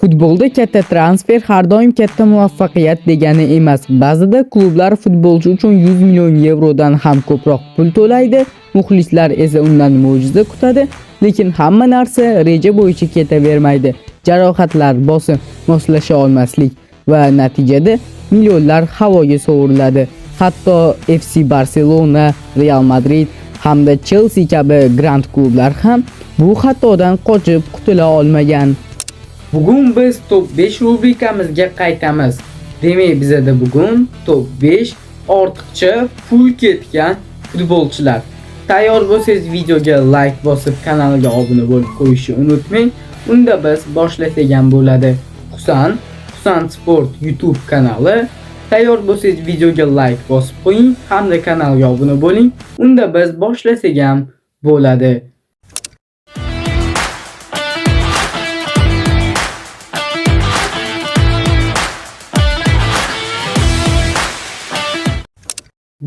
Futbolda katta transfer har doim katta muvaffaqiyat degani emas. Ba'zida klublar futbolchi uchun 100 million yevrodan ham ko'proq pul to'laydi, muxlislar esa undan mo'jiza kutadi, lekin hamma narsa reja bo'yicha ketavermaydi. Jarohatlar, bosim, moslasha olmaslik va natijada millionlar havoga sovuriladi. Hatto FC Barcelona, Real Madrid hamda Chelsea kabi grand klublar ham bu xatodan qochib qutula olmagan. Bugun biz top 5 rubrikamizga qaytamiz. Demak, bizda bugun top 5 ortiqcha pul ketgan futbolchilar. Tayyor bo'lsangiz videoga like bosib, kanalga obuna bo'lib qo'yishni unutmang. Unda biz boshlasak ham bo'ladi. Husan Sport YouTube kanali. Tayyor bo'lsangiz videoga like bosib qo'ying hamda kanalga obuna bo'ling. Unda biz boshlasak ham bo'ladi.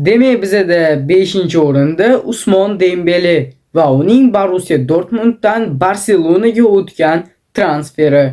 Demak, bizda 5-o'rinda Usmon Dembele va uning Borussia Dortmunddan Barselonaga o'tgan transferi.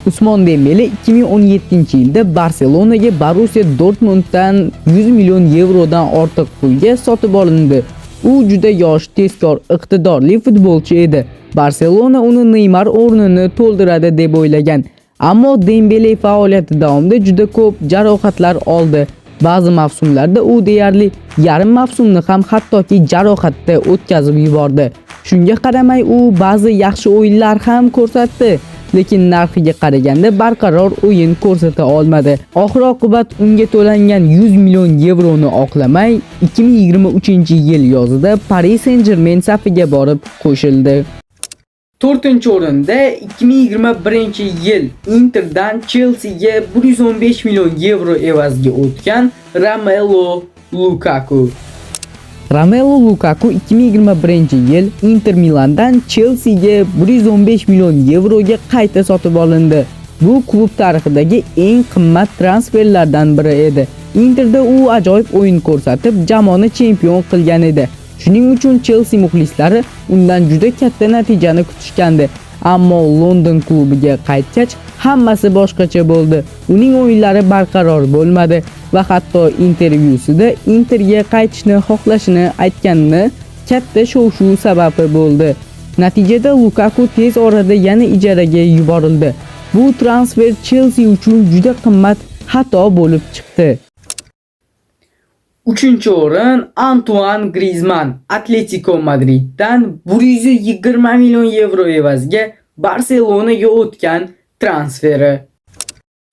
Usmon Dembele 2017-yilda Barselonaga Borussia Dortmunddan 100 million yevrodan ortiq pulga sotib olindi. U juda yosh, tezkor, iqtidorli futbolchi edi. Barselona uni Neymar o'rnini to'ldiradi deb o'ylagan. Ammo Dembele faoliyati davomida juda ko'p jarohatlar oldi. Ba'zi mavsumlarda u deyarli yarim mavsumni ham hattoki jarohatda o'tkazib yubordi. Shunga qaramay u ba'zi yaxshi o'yinlar ham ko'rsatdi, lekin narxiga qaraganda barqaror o'yin ko'rsata olmadi. Oxir-oqibat unga to'langan 100 million yevroni oqlamay 2023-yil yozida Paris Saint-Germain safiga borib qo'shildi. 4-o'rinda 2021-yil Interdan Chelseaga 115 million yevro evaziga o'tgan Romelu Lukaku. Romelu Lukaku 2021-yil Inter Milandan Chelseaga 115 million yevroga qayta sotib olindi. Bu klub tarixidagi eng qimmat transferlardan biri edi. Interda u ajoyib o'yin ko'rsatib, jamoani chempion qilgan edi. Shuning uchun Chelsea muxlislari undan juda katta natijani kutishgandi. Ammo London klubiga qaytgach, hammasi boshqacha bo'ldi. Uning o'yinlari barqaror bo'lmadi va hatto intervyusida Interga qaytishni xohlashini aytganini katta shov-shuv sababi bo'ldi. Natijada Lukaku tez orada yana ijaraga yuborildi. Bu transfer Chelsea uchun juda qimmat xato bo'lib chiqdi. 3-o'rin Antoine Griezmann Atletico Madriddan 120 million yevro evaziga Barselonaga o'tgan transferi.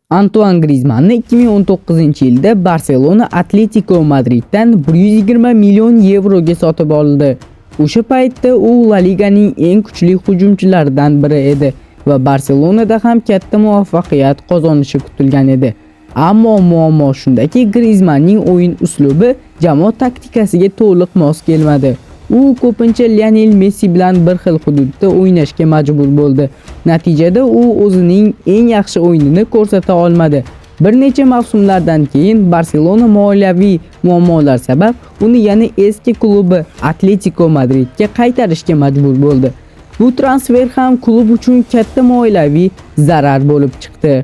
Antoine Griezmannni 2019-yilda Barselona Atletico Madriddan 120 million yevroga sotib oldi. O'sha paytda u La Liganing eng kuchli hujumchilaridan biri edi va Barselonada ham katta muvaffaqiyat qozonishi kutilgan edi. Ammo muammo shundaki, Griezmannning o'yin uslubi jamoa taktikasiga to'liq mos kelmadi. U ko'pincha Lionel Messi bilan bir xil hududda o'ynashga majbur bo'ldi. Natijada u o'zining eng yaxshi o'yinini ko'rsata olmadi. Bir necha mavsumlardan keyin Barselona moliyaviy muammolar sabab uni yana eski klubi Atletico Madridga qaytarishga majbur bo'ldi. Bu transfer ham klub uchun katta moliyaviy zarar bo'lib chiqdi.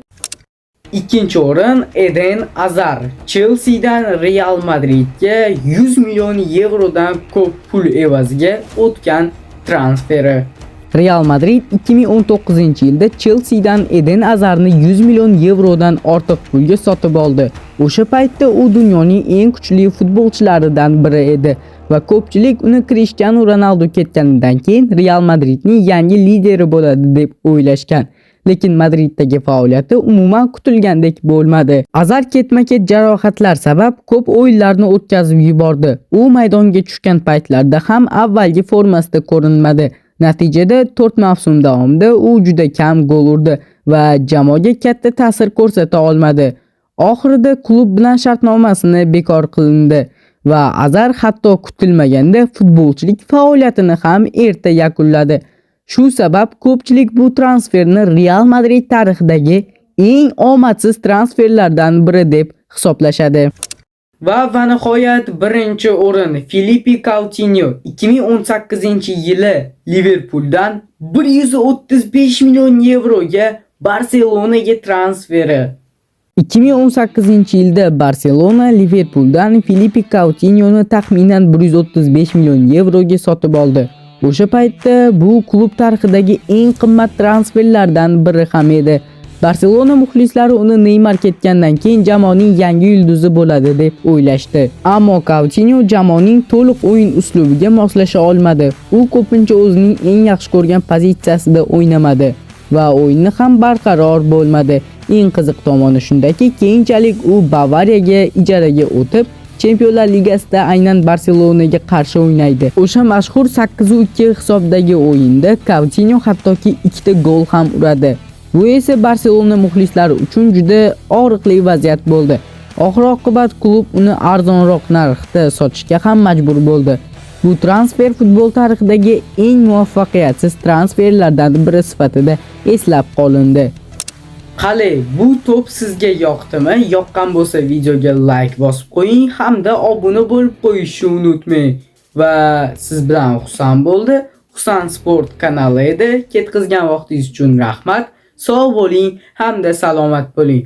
2-o'rin Eden Hazard Chelseadan Real Madridga 100 million yevrodan ko'p pul evaziga o'tgan transferi. Real Madrid 2019-yilda Chelseadan Eden Hazardni 100 million yevrodan ortiq pulga sotib oldi. O'sha paytda u dunyoning eng kuchli futbolchilaridan biri edi va ko'pchilik uni Cristiano Ronaldo ketganidan keyin Real Madridning yangi lideri bo'ladi deb o'ylashgan. Lekin Madriddagi faoliyati umuman kutilgandek bo'lmadi. Hazard ketma-ket jarohatlar sabab ko'p o'yinlarni o'tkazib yubordi. U maydonga tushgan paytlarda ham avvalgi formasida ko'rinmadi. Natijada 4 mavsum davomida u juda kam gol urdi va jamoaga katta ta'sir ko'rsata olmadi. Oxirida klub bilan shartnomasini bekor qilindi va Hazard hatto kutilmaganda futbolchilik faoliyatini ham erta yakunladi. Shu sabab ko'pchilik bu transferni Real Madrid tarixidagi eng omadsiz transferlardan biri deb hisoblashadi. Va nihoyat 1-o'rin Filipe Coutinho 2018-yili Liverpooldan 135 million yevroga Barselonaga transferi. 2018-yilda Barselona Liverpooldan Filipe Coutinhoni taxminan 135 million yevroga sotib oldi. O'sha paytda bu klub tarixidagi eng qimmat transferlardan biri ham edi. Barselona muxlislari uni Neymar ketgandan keyin jamoaning yangi yulduzi bo'ladi deb o'ylashdi. Ammo Coutinho jamoaning to'liq o'yin uslubiga moslasha olmadi. U ko'pincha o'zining eng yaxshi ko'rgan pozitsiyasida o'ynamadi va o'yinni ham barqaror bo'lmadi. Eng qiziq tomoni shundaki, keyinchalik u Bavariyaga ijaraga o'tib, Chempionlar Ligasida aynan Barselonaga qarshi o'ynaydi. O'sha mashhur 8-2 hisobdagi o'yinda Coutinho hattoki 2 ta gol ham uradi. Bu esa Barselona muxlislari uchun juda og'riqli vaziyat bo'ldi. Oxir-oqibat klub uni arzonroq narxda sotishga ham majbur bo'ldi. Bu transfer futbol tarixidagi eng muvaffaqiyatsiz transferlardan biri sifatida eslab qolindi. Qale, bu to'p sizga yoqdimi? Yoqqan bo'lsa videoga like bosib qo'ying hamda obuna bo'lib qo'yishni unutmang. Va siz bilan Husan bo'ldi. Husan Sport kanali edi. Ketkizgan vaqtingiz uchun rahmat. Sog' bo'ling hamda salomat bo'ling.